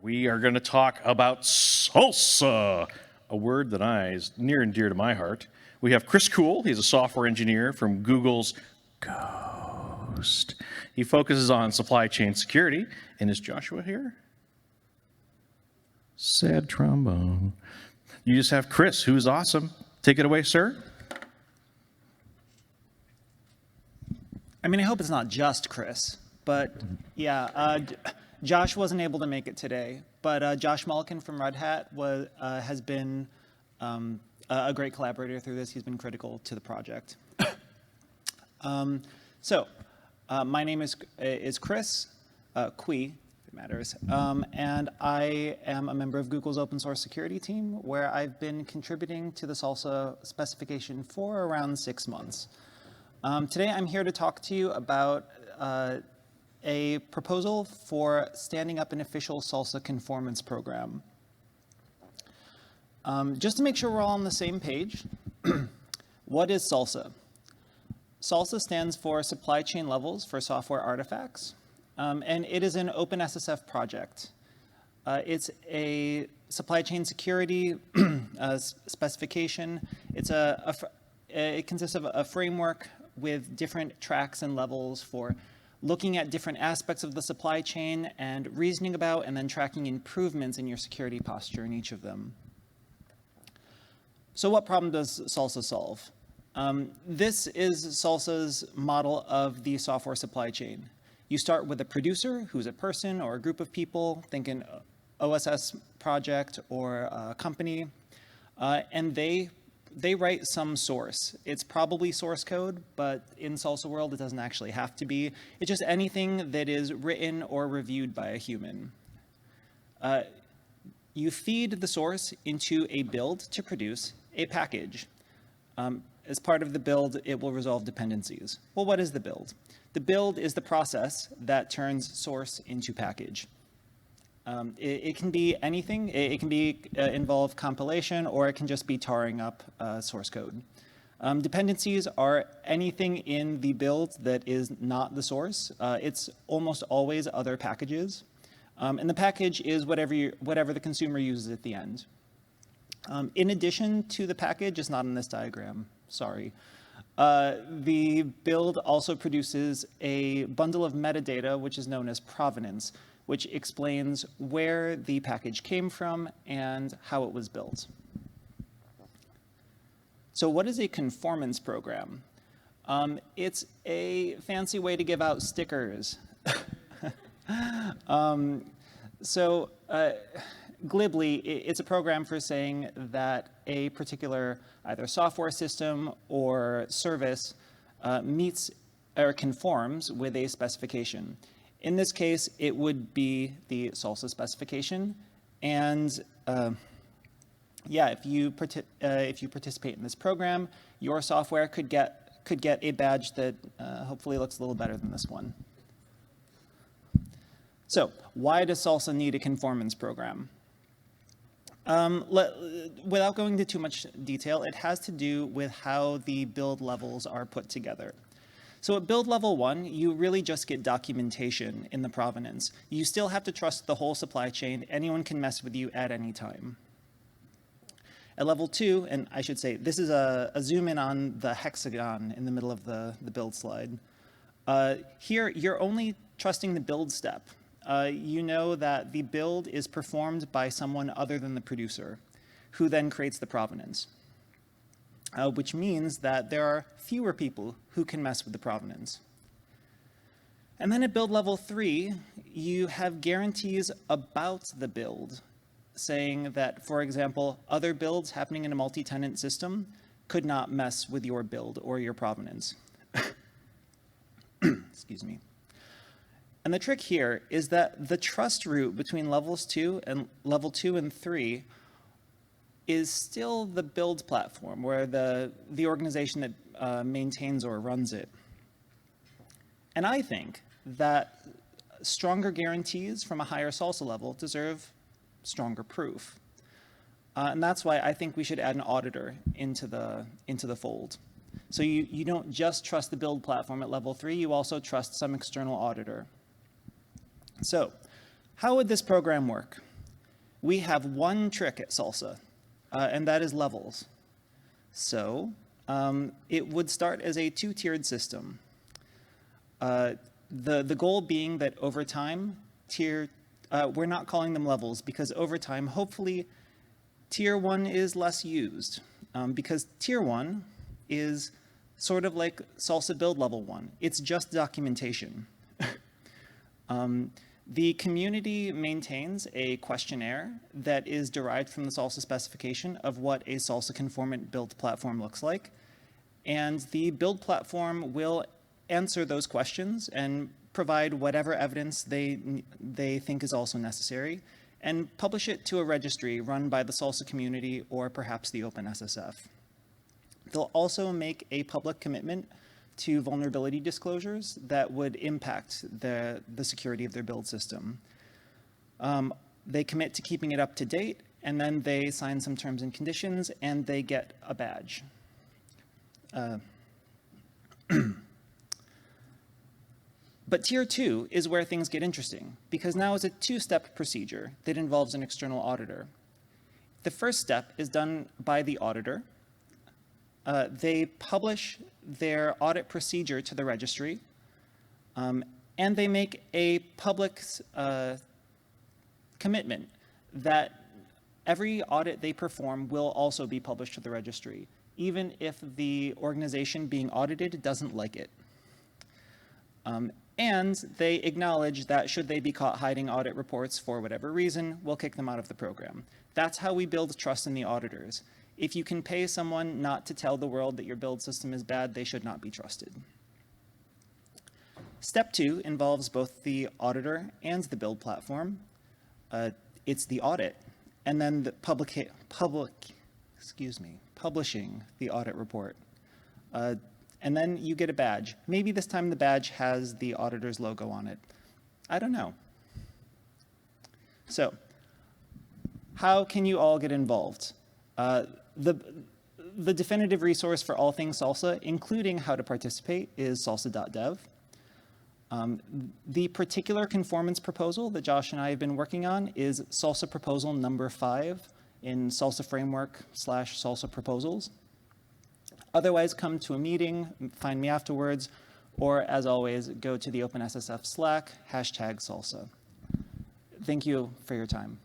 We are going to talk about salsa, a word that is near and dear to my heart. We have Kris Kooi. He's a software engineer from Google's Ghost. He focuses on supply chain security. And is Joshua here? Sad trombone. You just have Kris, who's awesome. Take it away, sir. I mean, I hope it's not just Kris, but yeah, Josh wasn't able to make it today, but Josh Mulliken from Red Hat has been a great collaborator through this. He's been critical to the project. My name is Kris Kooi, if it matters, and I am a member of Google's open source security team, where I've been contributing to the salsa specification for around 6 months. Today I'm here to talk to you about a proposal for standing up an official SLSA Conformance program. Just to make sure we're all on the same page, what is SLSA? SLSA stands for Supply Chain Levels for Software Artifacts, and it is an OpenSSF project. It's a supply chain security specification. It consists of a framework with different tracks and levels for looking at different aspects of the supply chain and reasoning about and then tracking improvements in your security posture in each of them. So what problem does SLSA solve? This is SLSA's model of the software supply chain. You start with a producer, who's a person or a group of people, think an OSS project or a company, and they write some source. It's probably source code, but in SLSA world, it doesn't actually have to be. It's just anything that is written or reviewed by a human. You feed the source into a build to produce a package. As part of the build, it will resolve dependencies. Well, what is the build? The build is the process that turns source into package. It can be anything. It can be involve compilation, or it can just be tarring up source code. Dependencies are anything in the build that is not the source. It's almost always other packages. And the package is whatever the consumer uses at the end. In addition to the package, it's not in this diagram, sorry. The build also produces a bundle of metadata, which is known as provenance, which explains where the package came from and how it was built. So what is a conformance program? It's a fancy way to give out stickers. Glibly, it's a program for saying that a particular either software system or service meets or conforms with a specification. In this case, it would be the SLSA specification, and if you participate in this program, your software could get a badge that hopefully looks a little better than this one. So, why does SLSA need a conformance program? Without going into too much detail, it has to do with how the build levels are put together. So at build level 1, you really just get documentation in the provenance. You still have to trust the whole supply chain. Anyone can mess with you at any time. At level 2, and I should say, this is a zoom in on the hexagon in the middle of the build slide. Here, you're only trusting the build step. You know that the build is performed by someone other than the producer, who then creates the provenance. Which means that there are fewer people who can mess with the provenance. And then at build level 3, you have guarantees about the build, saying that, for example, other builds happening in a multi-tenant system could not mess with your build or your provenance. Excuse me. And the trick here is that the trust root between level 2 and 3 is still the build platform, where the organization that maintains or runs it. And I think that stronger guarantees from a higher SLSA level deserve stronger proof. And that's why I think we should add an auditor into the fold. So you don't just trust the build platform at level 3, you also trust some external auditor. So how would this program work? We have one trick at SLSA, and that is levels. So it would start as a two-tiered system. The goal being that over time, we're not calling them levels because over time, hopefully, tier 1 is less used because tier 1 is sort of like SLSA build level 1. It's just documentation. The community maintains a questionnaire that is derived from the SLSA specification of what a SLSA conformant build platform looks like. And the build platform will answer those questions and provide whatever evidence they think is also necessary and publish it to a registry run by the SLSA community or perhaps the OpenSSF. They'll also make a public commitment to vulnerability disclosures that would impact the security of their build system. They commit to keeping it up to date, and then they sign some terms and conditions, and they get a badge. But tier 2 is where things get interesting, because now it's a two-step procedure that involves an external auditor. The first step is done by the auditor. They publish their audit procedure to the registry, and they make a public commitment that every audit they perform will also be published to the registry, even if the organization being audited doesn't like it. And they acknowledge that should they be caught hiding audit reports for whatever reason, we'll kick them out of the program. That's how we build trust in the auditors. If you can pay someone not to tell the world that your build system is bad, they should not be trusted. Step 2 involves both the auditor and the build platform. It's the audit, and then the publishing the audit report. And then you get a badge. Maybe this time the badge has the auditor's logo on it. I don't know. So, how can you all get involved? The definitive resource for all things SLSA, including how to participate, is salsa.dev. The particular conformance proposal that Josh and I have been working on is SLSA proposal number 5 in SLSA framework/SLSA proposals. Otherwise, come to a meeting, find me afterwards, or as always, go to the OpenSSF Slack, #SLSA. Thank you for your time.